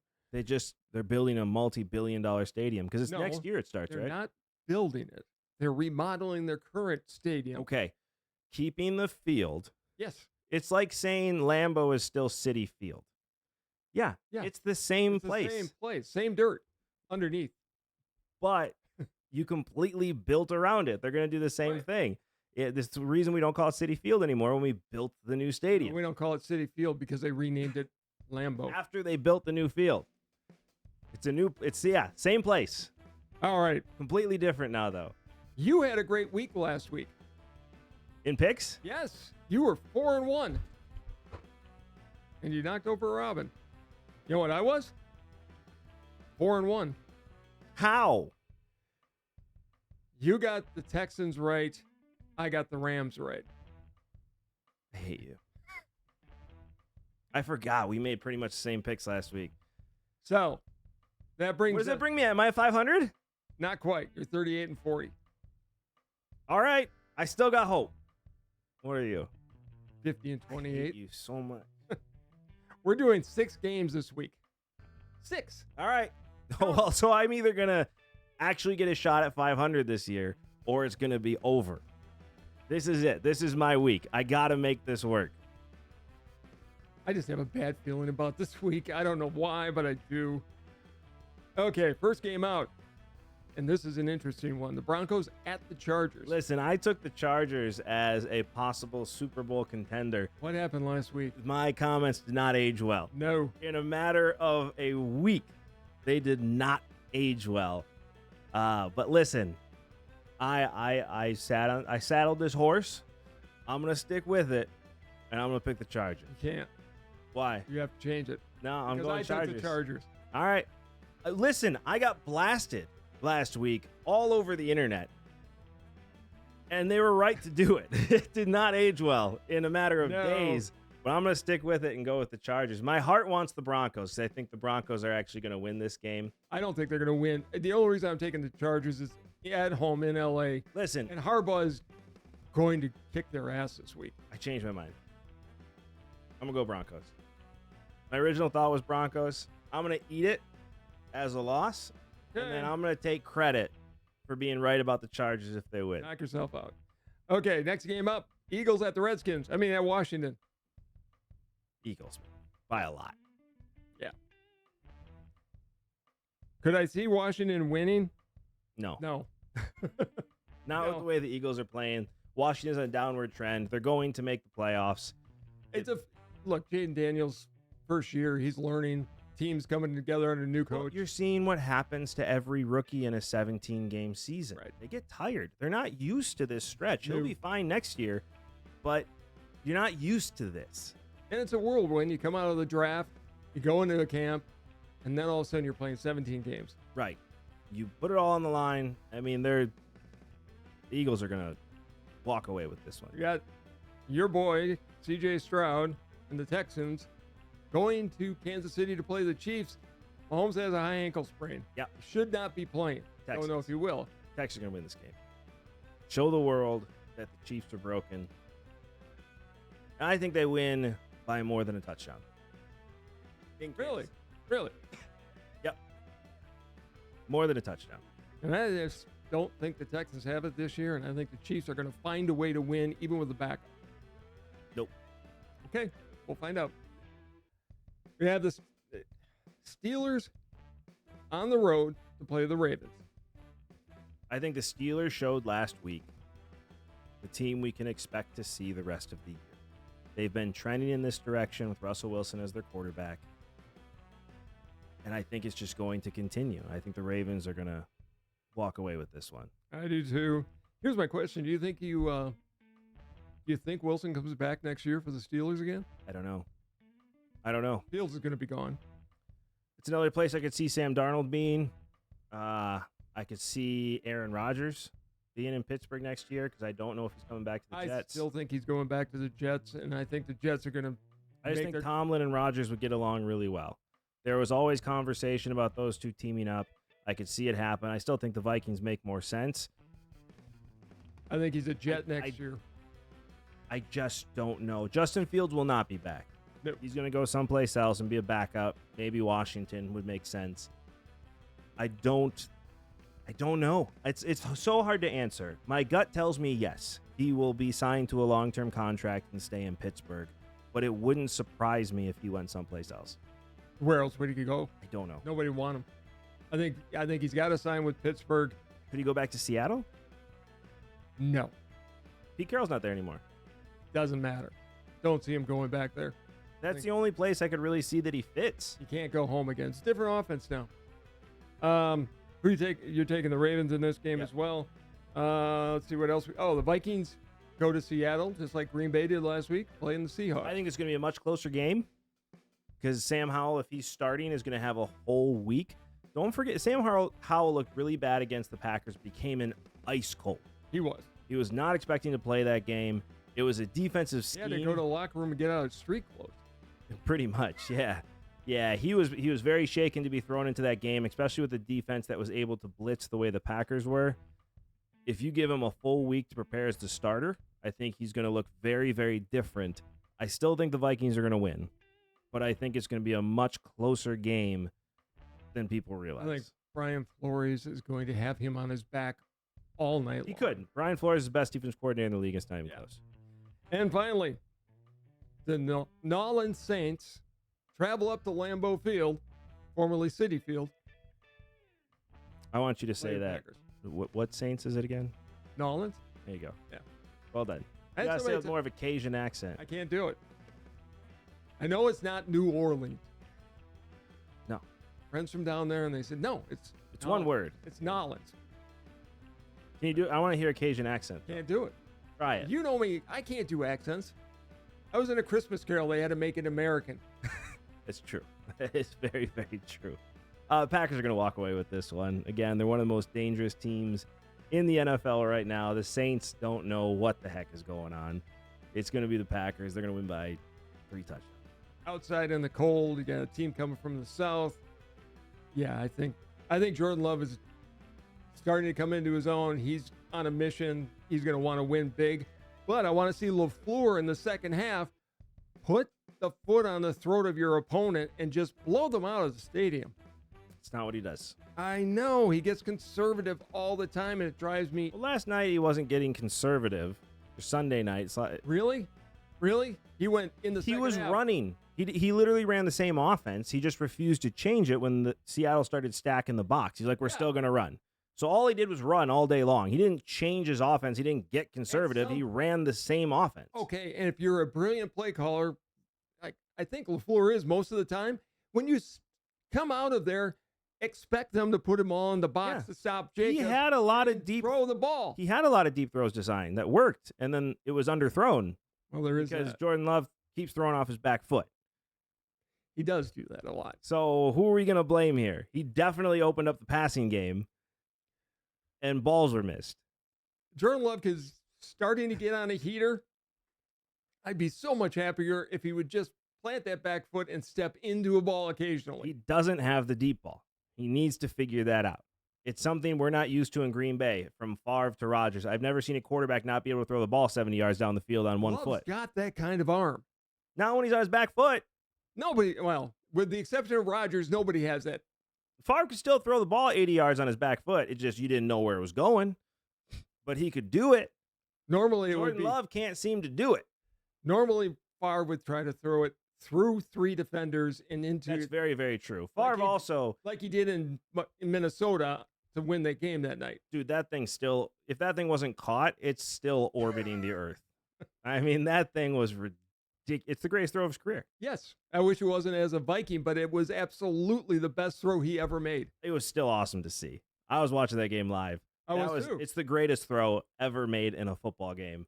They're building a multi-billion-dollar stadium because it's next year it starts, right? They're not building it. They're remodeling their current stadium. Okay. Keeping the field. Yes. It's like saying Lambeau is still Citi Field. Yeah. It's the same place. The same place. Same dirt underneath. But you completely built around it. They're going to do the same thing. This is the reason we don't call it Citi Field anymore when we built the new stadium. We don't call it Citi Field because they renamed it Lambeau. After they built the new field. Same place. All right. Completely different now, though. You had a great week last week. In picks? Yes, you were 4-1, and you knocked over Robin. You know what I was? 4-1. How? You got the Texans right. I got the Rams right. I hate you. I forgot we made pretty much the same picks last week. So that brings. Where does that bring me at? Am I at 500? Not quite. You're 38-40. All right. I still got hope. What are you? 50 and I 28. hate you so much. We're doing 6 games this week. 6. All right. Oh, well, so I'm either going to actually get a shot at 500 this year or it's going to be over. This is it. This is my week. I got to make this work. I just have a bad feeling about this week. I don't know why, but I do. Okay, first game out. And this is an interesting one. The Broncos at the Chargers. Listen, I took the Chargers as a possible Super Bowl contender. What happened last week? My comments did not age well. No. In a matter of a week, they did not age well. But listen, I saddled this horse. I'm gonna stick with it, and I'm gonna pick the Chargers. You can't. Why? You have to change it. No, I'm because going I Chargers. took the Chargers. All right. Listen, I got blasted last week all over the internet, and they were right to do it. It did not age well in a matter of days. But I'm going to stick with it and go with the Chargers. My heart wants the Broncos. I think the Broncos are actually going to win this game. I don't think they're going to win. The only reason I'm taking the Chargers is at home in L.A. Listen, And Harbaugh is going to kick their ass this week. I changed my mind. I'm going to go Broncos. My original thought was Broncos. I'm going to eat it as a loss, and then I'm going to take credit for being right about the Chargers if they win. Knock yourself out. Okay, next game up. Eagles at the Redskins. I mean, at Washington. Eagles by a lot. Yeah. Could I see Washington winning? No. No. Not with the way the Eagles are playing. Washington's on a downward trend. They're going to make the playoffs. Look, Jaden Daniels, first year, he's learning. Teams coming together under a new coach. Well, you're seeing what happens to every rookie in a 17-game season. Right. They get tired. They're not used to this stretch. He'll be fine next year, but you're not used to this. And it's a whirlwind. You come out of the draft, you go into a camp, and then all of a sudden you're playing 17 games. Right. You put it all on the line. I mean, the Eagles are going to walk away with this one. You got your boy, C.J. Stroud, and the Texans going to Kansas City to play the Chiefs. Mahomes has a high ankle sprain. Yeah. Should not be playing. Texans. Don't know if he will. Texans are going to win this game. Show the world that the Chiefs are broken. And I think they win by more than a touchdown. Really? Really? Yep. More than a touchdown. And I just don't think the Texans have it this year, and I think the Chiefs are going to find a way to win even with the backup. Nope. Okay, we'll find out. We have the Steelers on the road to play the Ravens. I think the Steelers showed last week the team we can expect to see the rest of the year. They've been trending in this direction with Russell Wilson as their quarterback. And I think it's just going to continue. I think the Ravens are going to walk away with this one. I do too. Here's my question. Do you think Wilson comes back next year for the Steelers again? I don't know. Fields is going to be gone. It's another place I could see Sam Darnold being. I could see Aaron Rodgers being in Pittsburgh next year because I don't know if he's coming back to the Jets. I still think he's going back to the Jets, and I think the Jets are going to. I just think Tomlin and Rodgers would get along really well. There was always conversation about those two teaming up. I could see it happen. I still think the Vikings make more sense. I think he's a Jet next year. I just don't know. Justin Fields will not be back. Nope. He's going to go someplace else and be a backup. Maybe Washington would make sense. I don't know. It's so hard to answer. My gut tells me yes, he will be signed to a long-term contract and stay in Pittsburgh, but it wouldn't surprise me if he went someplace else. Where else would he go? I don't know. Nobody want him. I think he's got to sign with Pittsburgh. Could he go back to Seattle? No. Pete Carroll's not there anymore. Doesn't matter. Don't see him going back there. That's the only place I could really see that he fits. You can't go home again. It's a different offense now. Who you take? You're taking the Ravens in this game as well. Let's see what else. The Vikings go to Seattle, just like Green Bay did last week, playing the Seahawks. I think it's going to be a much closer game because Sam Howell, if he's starting, is going to have a whole week. Don't forget, Sam Howell looked really bad against the Packers, became an ice cold. He was. He was not expecting to play that game. It was a defensive scheme. He had to go to the locker room and get out of street clothes. Pretty much, yeah. Yeah, he was very shaken to be thrown into that game, especially with the defense that was able to blitz the way the Packers were. If you give him a full week to prepare as the starter, I think he's going to look very, very different. I still think the Vikings are going to win, but I think it's going to be a much closer game than people realize. I think Brian Flores is going to have him on his back all night long. He could. Brian Flores is the best defense coordinator in the league. It's not even close. And finally, the New Orleans Saints travel up to Lambeau Field, formerly Citi Field. I want you to say that. Packers. What Saints is it again? New Orleans? There you go. Yeah. Well done. I You had gotta say somebody it with more of a Cajun accent. I can't do it. I know it's not New Orleans. No. Friends from down there, and they said, no, it's one word. It's Nolans. Can you do it? I want to hear a Cajun accent. Can't do it. Try it. You know me. I can't do accents. I was in A Christmas Carol. They had to make it American. It's true. It's very, very true. Packers are going to walk away with this one. Again, they're one of the most dangerous teams in the NFL right now. The Saints don't know what the heck is going on. It's going to be the Packers. They're going to win by 3 touchdowns. Outside in the cold, you got a team coming from the south. Yeah, I think Jordan Love is starting to come into his own. He's on a mission. He's going to want to win big. But I want to see LaFleur in the second half put the foot on the throat of your opponent and just blow them out of the stadium. It's not what he does. I know. He gets conservative all the time, and it drives me. Well, last night he wasn't getting conservative. For Sunday night. It's like, Really? He went in the he second was half. running. He literally ran the same offense. He just refused to change it when the Seattle started stacking the box. He's like, we're still going to run. So all he did was run all day long. He didn't change his offense. He didn't get conservative. He ran the same offense. Okay, and if you're a brilliant play caller, I think LaFleur is most of the time, when you come out of there, expect them to put him on the box to stop Jacobs. He had a lot of deep throw the ball. He had a lot of deep throws designed that worked, and then it was underthrown. Well, there is because that. Jordan Love keeps throwing off his back foot. He does do that a lot. So who are we going to blame here? He definitely opened up the passing game, and balls were missed. Jordan Love is starting to get on a heater. I'd be so much happier if he would just plant that back foot and step into a ball occasionally. He doesn't have the deep ball. He needs to figure that out. It's something we're not used to in Green Bay, from Favre to Rodgers. I've never seen a quarterback not be able to throw the ball 70 yards down the field on one Love's foot. got that kind of arm. Not when he's on his back foot. Nobody, well, with the exception of Rodgers, nobody has that. Favre could still throw the ball 80 yards on his back foot. It's just you didn't know where it was going. But he could do it. Normally, Jordan Love can't seem to do it. Normally, Favre would try to throw it through 3 defenders and into. That's very, very true. Favre also, like he did in Minnesota to win that game that night. Dude, that thing still, if that thing wasn't caught, it's still orbiting the earth. I mean, that thing was ridiculous. It's the greatest throw of his career. Yes. I wish it wasn't as a Viking, but it was absolutely the best throw he ever made. It was still awesome to see. I was watching that game live. I was too. It's the greatest throw ever made in a football game.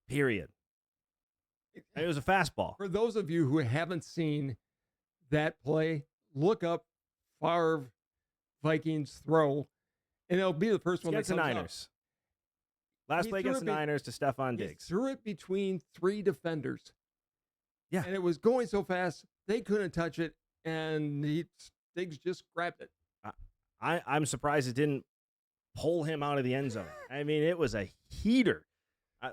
Period. And it was a fastball. For those of you who haven't seen that play, look up Favre Vikings throw, and it'll be the first one that Against the comes Niners. Last play against the Niners to Stephon Diggs. He threw it between 3 defenders. Yeah. And it was going so fast, they couldn't touch it, and Diggs just grabbed it. I'm surprised it didn't pull him out of the end zone. I mean, it was a heater.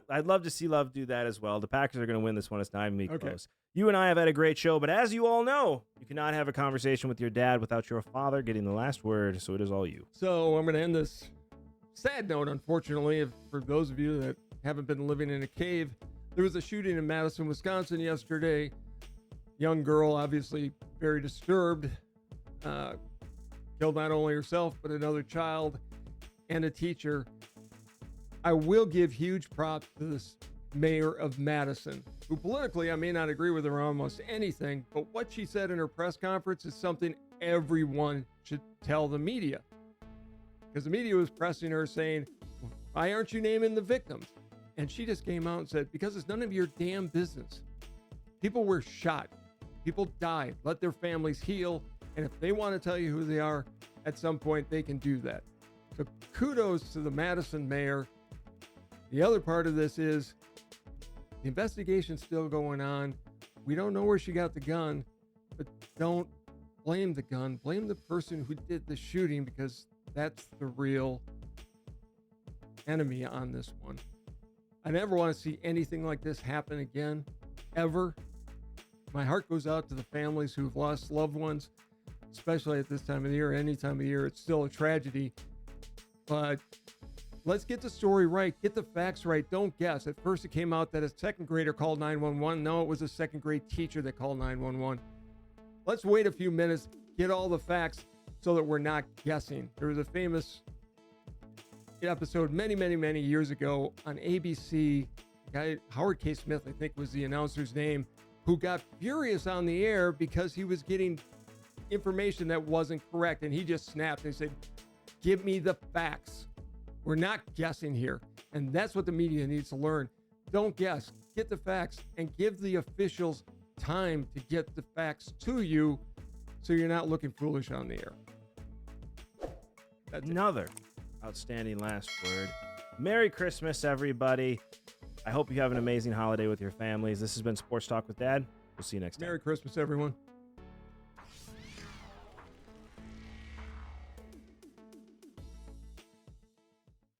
I'd love to see Love do that as well. The Packers are going to win this one. It's not even close. You and I have had a great show, but as you all know, you cannot have a conversation with your dad without your father getting the last word, so it is all you. So I'm going to end this sad note, unfortunately, for those of you that haven't been living in a cave. There was a shooting in Madison, Wisconsin yesterday. Young girl, obviously very disturbed, killed not only herself, but another child and a teacher. I will give huge props to this mayor of Madison, who politically I may not agree with her on almost anything, but what she said in her press conference is something everyone should tell the media. Because the media was pressing her saying, why aren't you naming the victims? And she just came out and said, because it's none of your damn business. People were shot. People died. Let their families heal. And if they want to tell you who they are, at some point they can do that. So kudos to the Madison mayor. The other part of this is the investigation's still going on. We don't know where she got the gun, but don't blame the gun. Blame the person who did the shooting, because that's the real enemy on this one. I never want to see anything like this happen again, ever. My heart goes out to the families who've lost loved ones, especially at this time of the year. Any time of year, it's still a tragedy. But let's get the story right. Get the facts right. Don't guess. At first, it came out that a second grader called 911. No, it was a second grade teacher that called 911. Let's wait a few minutes, get all the facts so that we're not guessing. There was a famous episode many years ago on ABC. A guy, Howard K. Smith, I think was the announcer's name, who got furious on the air because he was getting information that wasn't correct. And he just snapped and said, give me the facts. We're not guessing here. And that's what the media needs to learn. Don't guess. Get the facts and give the officials time to get the facts to you so you're not looking foolish on the air. That's Another outstanding last word. Merry Christmas, everybody. I hope you have an amazing holiday with your families. This has been Sports Talk with Dad. We'll see you next time. Merry Christmas, everyone.